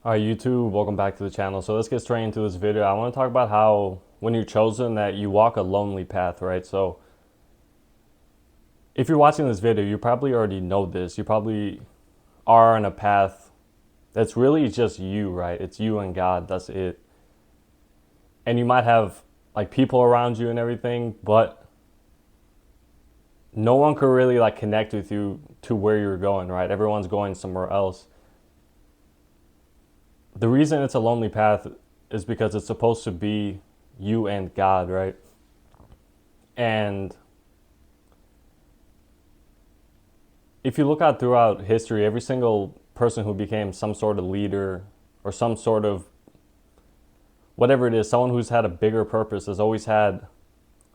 Alright, YouTube, welcome back to the channel. So let's get straight into this video. I want to talk about how when you're chosen that you walk a lonely path, right? So if you're watching this video, you probably already know this. You probably are on a path that's really just you, right? It's you and God, that's it. And you might have like people around you and everything, but no one could really like connect with you to where you're going, right? Everyone's going somewhere else. The reason it's a lonely path is because it's supposed to be you and God, right? And if you look out throughout history, every single person who became some sort of leader or some sort of whatever it is, someone who's had a bigger purpose has always had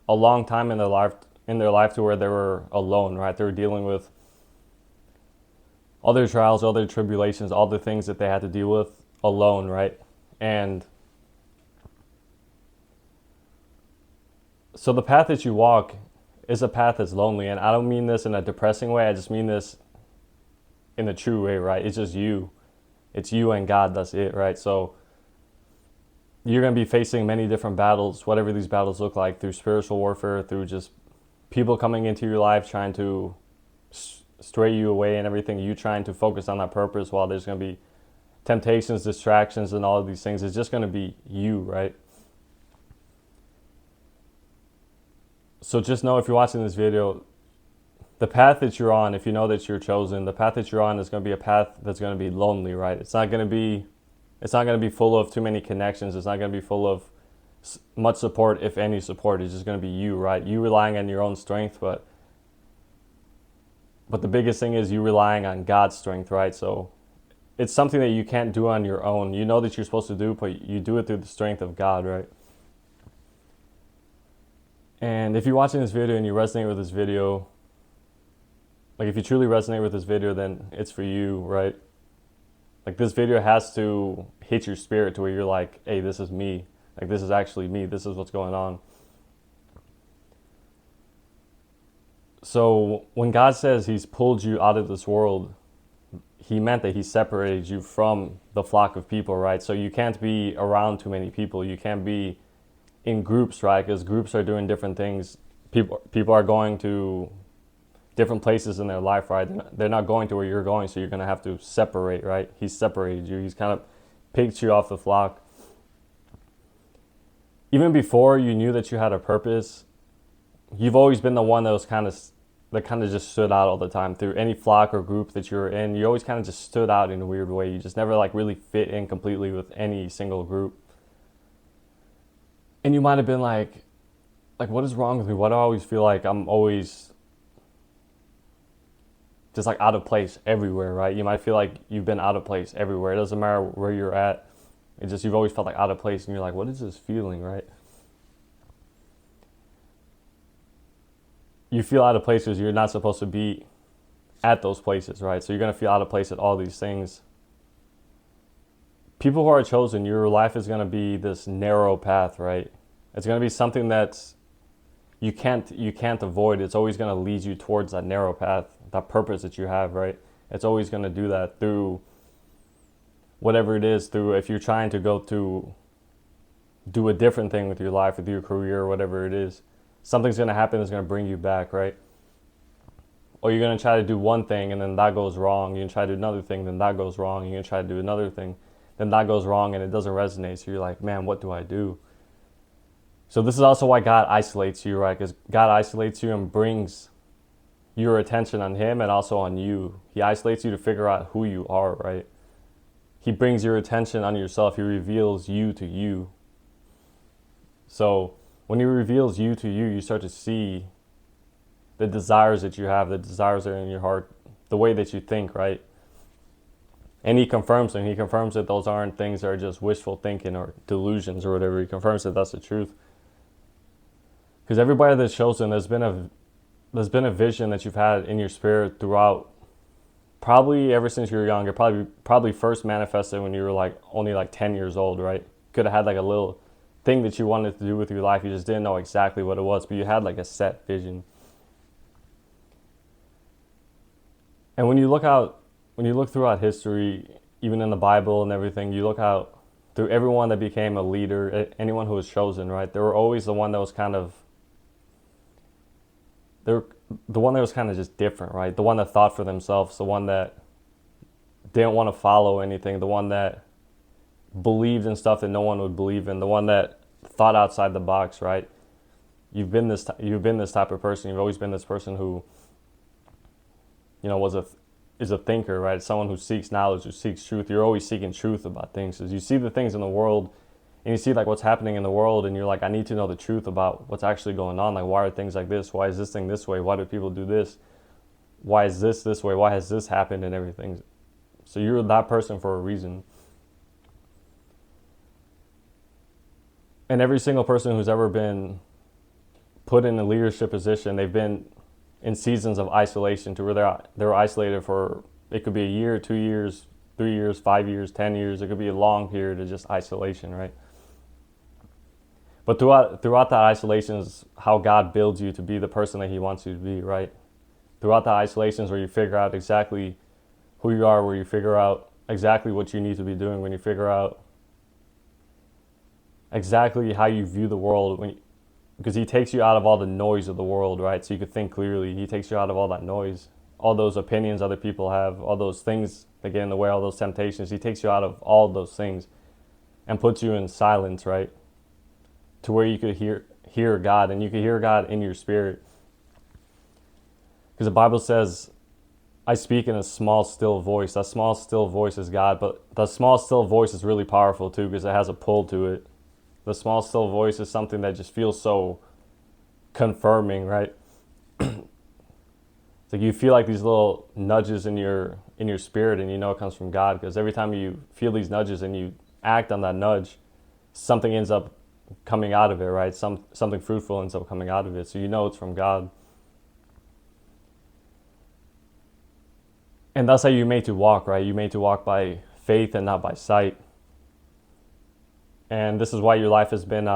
a long time in their life to where they were alone, right? They were dealing with all their trials, all their tribulations, all the things that they had to deal with alone, right? And so the path that you walk is a path that's lonely. And I don't mean this in a depressing way. I just mean this in a true way, right? It's just you. It's you and God. That's it, right? So you're going to be facing many different battles, whatever these battles look like, through spiritual warfare, through just people coming into your life trying to stray you away and everything. You trying to focus on that purpose while there's going to be temptations, distractions, and all of these things. It's just going to be you, right? So just know if you're watching this video, the path that you're on, if you know that you're chosen, the path that you're on is going to be a path that's going to be lonely, right? It's not going to be full of too many connections. It's not going to be full of much support, if any support. It's just going to be you, right? You relying on your own strength, but the biggest thing is you relying on God's strength, right? So it's something that you can't do on your own. You know that you're supposed to do, but you do it through the strength of God, right? And if you're watching this video and you resonate with this video, like if you truly resonate with this video, then it's for you, right? Like this video has to hit your spirit to where you're like, hey, this is me. Like this is actually me. This is what's going on. So when God says he's pulled you out of this world, he meant that he separated you from the flock of people, right? So you can't be around too many people. You can't be in groups, right? Because groups are doing different things. People are going to different places in their life, right? They're not going to where you're going, so you're going to have to separate, right? He's separated you. He's kind of picked you off the flock. Even before you knew that you had a purpose, you've always been the one that kind of just stood out all the time through any flock or group that you were in. You always kind of just stood out in a weird way. You just never like really fit in completely with any single group. And you might have been like what is wrong with me? Why do I always feel like I'm always just like out of place everywhere, right? You might feel like you've been out of place everywhere. It doesn't matter where you're at. It's just you've always felt like out of place, and you're like, what is this feeling, right? You feel out of place because you're not supposed to be at those places, right? So you're gonna feel out of place at all these things. People who are chosen, your life is gonna be this narrow path, right? It's gonna be something that's you can't avoid. It's always gonna lead you towards that narrow path, that purpose that you have, right? It's always gonna do that through whatever it is. Through if you're trying to go to do a different thing with your life, with your career, or whatever it is, something's gonna happen that's gonna bring you back, right? Or you're gonna try to do one thing and then that goes wrong. You're gonna try to do another thing, then that goes wrong. You're gonna try to do another thing, then that goes wrong, and it doesn't resonate. So you're like, man, what do I do? So this is also why God isolates you, right? Because God isolates you and brings your attention on him and also on you. He isolates you to figure out who you are, right? He brings your attention on yourself. He reveals you to you. So when he reveals you to you, you start to see the desires that you have, the desires that are in your heart, the way that you think, right? And he confirms them. He confirms that those aren't things that are just wishful thinking or delusions or whatever. He confirms that that's the truth. Because everybody that's chosen, there's been a vision that you've had in your spirit throughout, probably ever since you were young. It probably first manifested when you were like only like 10 years old, right? Could have had like a little thing that you wanted to do with your life. You just didn't know exactly what it was, but you had like a set vision. And when you look throughout history, even in the Bible and everything, you look out through everyone that became a leader, anyone who was chosen, right? They were always the one that was kind of, they were the one that was kind of just different, right? The one that thought for themselves, the one that didn't want to follow anything, the one that believed in stuff that no one would believe in, the one that thought outside the box, right? You've been this type of person. You've always been this person who, is a thinker, right? Someone who seeks knowledge, who seeks truth. You're always seeking truth about things. As you see the things in the world, and you see like what's happening in the world, and you're like, I need to know the truth about what's actually going on. Like, why are things like this? Why is this thing this way? Why do people do this? Why is this way? Why has this happened and everything? So you're that person for a reason. And every single person who's ever been put in a leadership position, they've been in seasons of isolation to where they're isolated for, it could be a year, 2 years, 3 years, 5 years, 10 years. It could be a long period of just isolation, right? But throughout that isolation is how God builds you to be the person that he wants you to be, right? Throughout the isolations where you figure out exactly who you are, where you figure out exactly what you need to be doing, when you figure out exactly how you view the world, because he takes you out of all the noise of the world, right? So you could think clearly. He takes you out of all that noise, all those opinions other people have, all those things that get in the way, all those temptations. He takes you out of all those things and puts you in silence, right? To where you could hear God, and you could hear God in your spirit. Because the Bible says, I speak in a small, still voice. That small, still voice is God, but the small, still voice is really powerful too, because it has a pull to it. The small, still voice is something that just feels so confirming, right? It's like you feel like these little nudges in your spirit, and you know it comes from God, because every time you feel these nudges and you act on that nudge, something ends up coming out of it, right? Something fruitful ends up coming out of it. So you know it's from God. And that's how you're made to walk, right? You're made to walk by faith and not by sight. And this is why your life has been,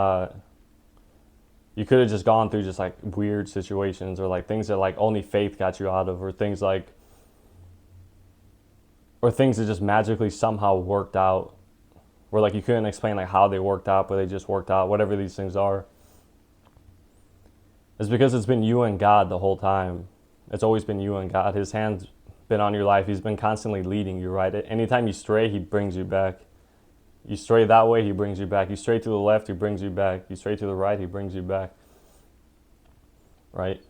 you could have just gone through just like weird situations, or like things that like only faith got you out of, or things that just magically somehow worked out, where like you couldn't explain like how they worked out, but they just worked out, whatever these things are. It's because it's been you and God the whole time. It's always been you and God. His hand's been on your life. He's been constantly leading you, right? Anytime you stray, he brings you back. You stray that way, he brings you back. You stray to the left, he brings you back. You stray to the right, he brings you back. Right?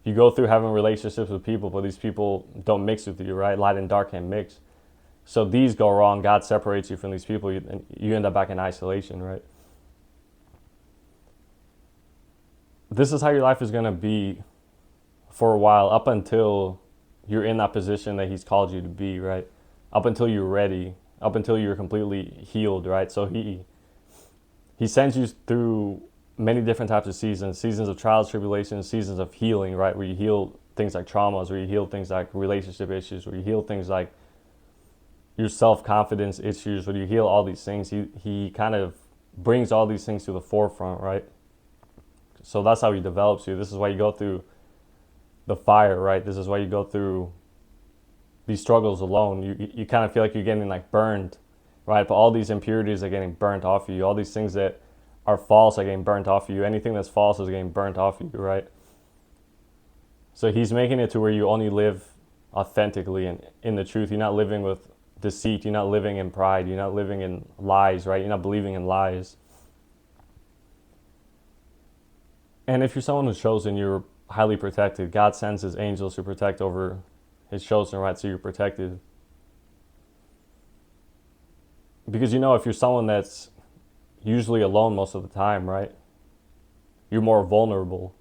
You go through having relationships with people, but these people don't mix with you, right? Light and dark can't mix. So these go wrong. God separates you from these people, and you end up back in isolation, right? This is how your life is going to be for a while, up until you're in that position that he's called you to be, right? Up until you're ready, up until you're completely healed, right? So he sends you through many different types of seasons of trials, tribulations, seasons of healing, right? Where you heal things like traumas, where you heal things like relationship issues, where you heal things like your self-confidence issues, where you heal all these things. He kind of brings all these things to the forefront, right? So that's how he develops you. This is why you go through the fire, right? This is why you go through these struggles alone. You kind of feel like you're getting like burned, right? But all these impurities are getting burnt off of you. All these things that are false are getting burnt off of you. Anything that's false is getting burnt off of you, right? So he's making it to where you only live authentically and in the truth. You're not living with deceit. You're not living in pride. You're not living in lies, right? You're not believing in lies. And if you're someone who's chosen, you're highly protected. God sends his angels to protect over his chosen, right? So you're protected. Because if you're someone that's usually alone most of the time, right? You're more vulnerable.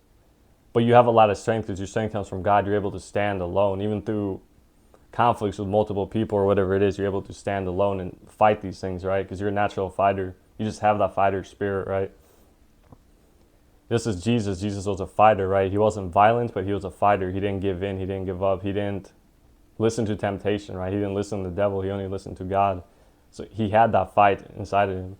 But you have a lot of strength, because your strength comes from God. You're able to stand alone. Even through conflicts with multiple people or whatever it is, you're able to stand alone and fight these things, right? Because you're a natural fighter. You just have that fighter spirit, right? This is Jesus. Jesus was a fighter, right? He wasn't violent, but he was a fighter. He didn't give in. He didn't give up. He didn't listen to temptation, right? He didn't listen to the devil. He only listened to God. So he had that fight inside of him.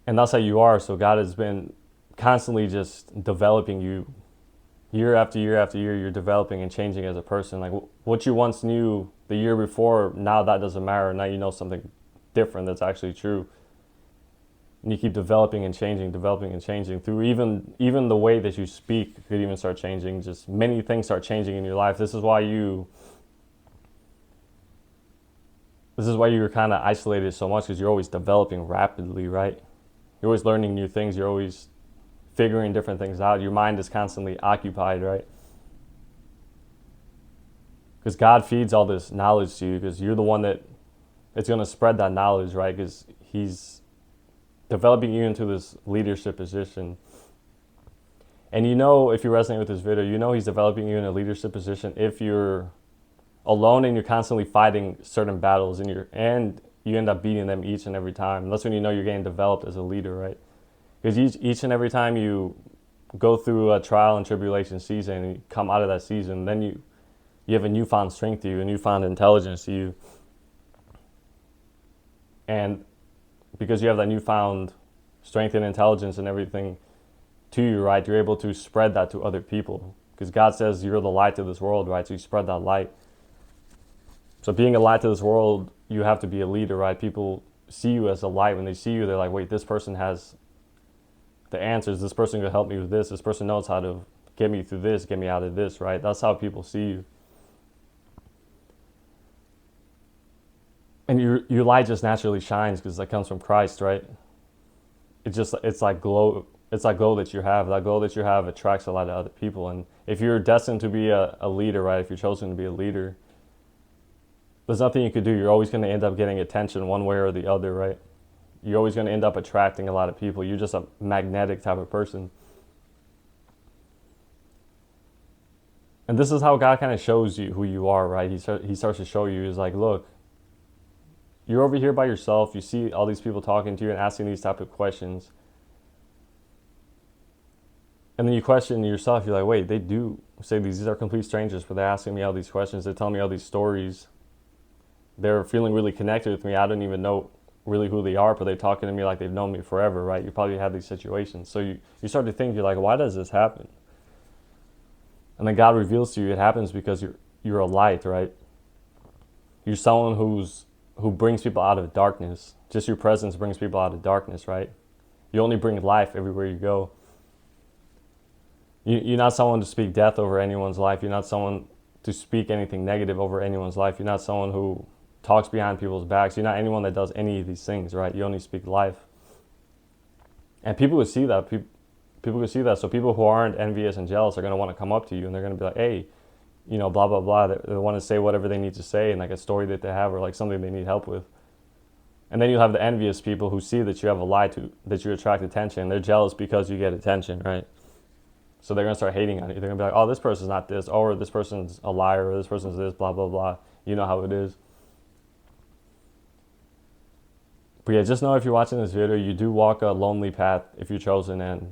And that's how you are. So God has been constantly just developing you. Year after year after year, you're developing and changing as a person. Like what you once knew the year before, now that doesn't matter. Now you know something different that's actually true. And you keep developing and changing through even the way that you speak could even start changing. Just many things start changing in your life. This is why you're kind of isolated so much, because you're always developing rapidly, right? You're always learning new things. You're always figuring different things out. Your mind is constantly occupied, right? Because God feeds all this knowledge to you, because you're the one that it's going to spread that knowledge, right? Because he's developing you into this leadership position. And you know, if you resonate with this video, you know he's developing you in a leadership position if you're alone and you're constantly fighting certain battles and you end up beating them each and every time. And that's when you know you're getting developed as a leader, right? Because each and every time you go through a trial and tribulation season and you come out of that season, then you have a newfound strength to you, a newfound intelligence to you. And because you have that newfound strength and intelligence and everything to you, right, you're able to spread that to other people. Because God says you're the light of this world, right? So you spread that light. So being a light to this world, you have to be a leader, right? People see you as a light. When they see you, they're like, wait, this person has the answers. This person can help me with this. This person knows how to get me through this, get me out of this, right? That's how people see you. And your light just naturally shines because that comes from Christ, right? It's like glow. It's like glow that you have. That glow that you have attracts a lot of other people. And if you're destined to be a leader, right? If you're chosen to be a leader, there's nothing you could do. You're always going to end up getting attention one way or the other, right? You're always going to end up attracting a lot of people. You're just a magnetic type of person. And this is how God kind of shows you who you are, right? He starts to show you. He's like, look, you're over here by yourself. You see all these people talking to you and asking these type of questions. And then you question yourself. You're like, wait, they do say these are complete strangers, but they're asking me all these questions. They're telling me all these stories. They're feeling really connected with me. I don't even know really who they are, but they're talking to me like they've known me forever, right? You probably had these situations. So you start to think, you're like, why does this happen? And then God reveals to you it happens because you're a light, right? You're someone who brings people out of darkness. Just your presence brings people out of darkness, right? You only bring life everywhere you go. You're not someone to speak death over anyone's life. You're not someone to speak anything negative over anyone's life. You're not someone who talks behind people's backs. You're not anyone that does any of these things, right? You only speak life. And people would see that. People would see that. So people who aren't envious and jealous are going to want to come up to you and they're going to be like, hey, you know, blah, blah, blah. They want to say whatever they need to say and like a story that they have or like something they need help with. And then you'll have the envious people who see that you have a lie that you attract attention. They're jealous because you get attention, right? So they're going to start hating on you. They're going to be like, oh, this person's not this. Or this person's a liar. Or this person's this, blah, blah, blah. You know how it is. But yeah, just know if you're watching this video, you do walk a lonely path if you're chosen. And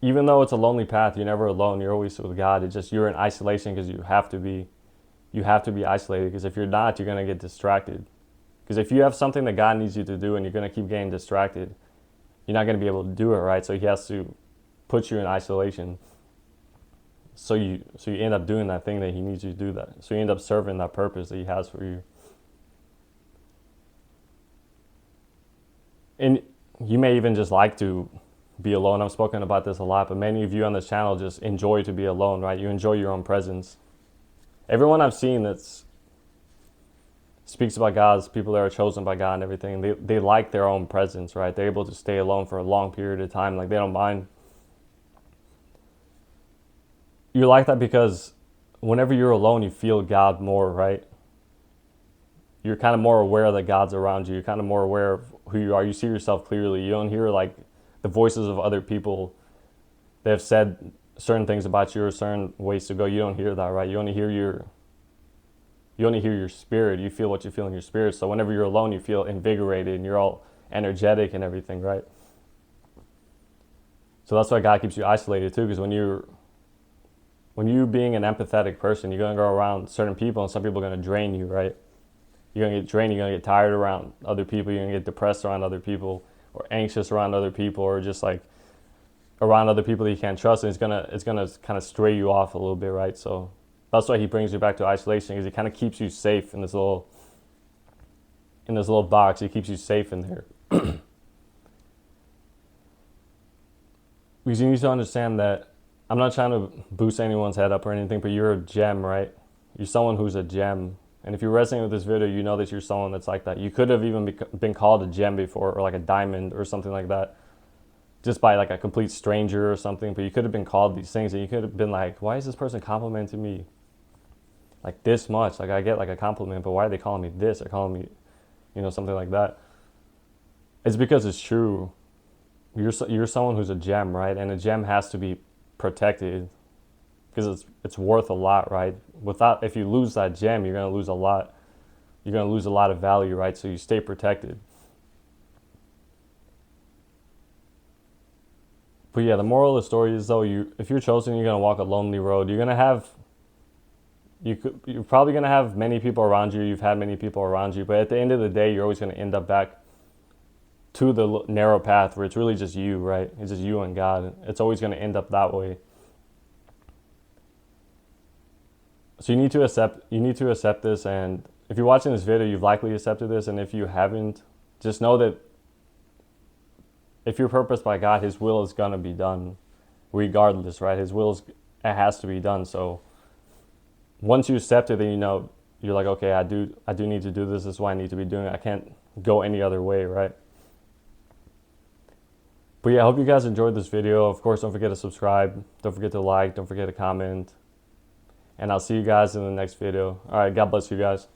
even though it's a lonely path, you're never alone. You're always with God. It's just you're in isolation because you have to be. You have to be isolated because if you're not, you're going to get distracted. Because if you have something that God needs you to do and you're going to keep getting distracted, you're not going to be able to do it, right? So he has to put you in isolation. So you end up doing that thing that he needs you to do that. So you end up serving that purpose that he has for you. And you may even just like to be alone. I've spoken about this a lot, but many of you on this channel just enjoy to be alone, right? You enjoy your own presence. Everyone I've seen that's speaks about God, people that are chosen by God and everything, they like their own presence, right? They're able to stay alone for a long period of time. Like they don't mind. You're like that because whenever you're alone, you feel God more, right? You're kind of more aware that God's around you. You're kind of more aware of who you are. You see yourself clearly. You don't hear like the voices of other people that have said certain things about you or certain ways to go. You don't hear that, right? You only hear your spirit. You feel what you feel in your spirit. So whenever you're alone, you feel invigorated and you're all energetic and everything, right? So that's why God keeps you isolated too, because when you being an empathetic person, you're going to go around certain people and some people are going to drain you, right? You're going to get drained. You're going to get tired around other people. You're going to get depressed around other people or anxious around other people or just like around other people that you can't trust. And it's going to kind of stray you off a little bit, right? So That's why he brings you back to isolation, because he kind of keeps you safe in this little box. He keeps you safe in there. Because you need to understand that I'm not trying to boost anyone's head up or anything, but you're a gem, right? You're someone who's a gem. And if you resonate with this video, you know that you're someone that's like that. You could have even been called a gem before, or like a diamond or something like that, just by like a complete stranger or something. But you could have been called these things, and you could have been like, why is this person complimenting me like this much? Like, I get like a compliment, but why are they calling me this? They're calling me, something like that. It's because it's true. You're someone who's a gem, right? And a gem has to be protected, because it's worth a lot, right? If you lose that gem, you're gonna lose a lot. You're gonna lose a lot of value, right? So you stay protected. But yeah, the moral of the story is, though, if you're chosen, you're gonna walk a lonely road. You're probably gonna have many people around you. You've had many people around you, but at the end of the day, you're always gonna end up back to the narrow path where it's really just you, right? It's just you and God. It's always gonna end up that way. So you need to accept this, and if you're watching this video, you've likely accepted this, and if you haven't, just know that if you're purposed by God, His will is gonna be done, regardless, right? It has to be done. So once you accept it, then you're like, okay, I do need to do this. This is why I need to be doing it. I can't go any other way, right? But yeah, I hope you guys enjoyed this video. Of course, don't forget to subscribe. Don't forget to like. Don't forget to comment. And I'll see you guys in the next video. All right, God bless you guys.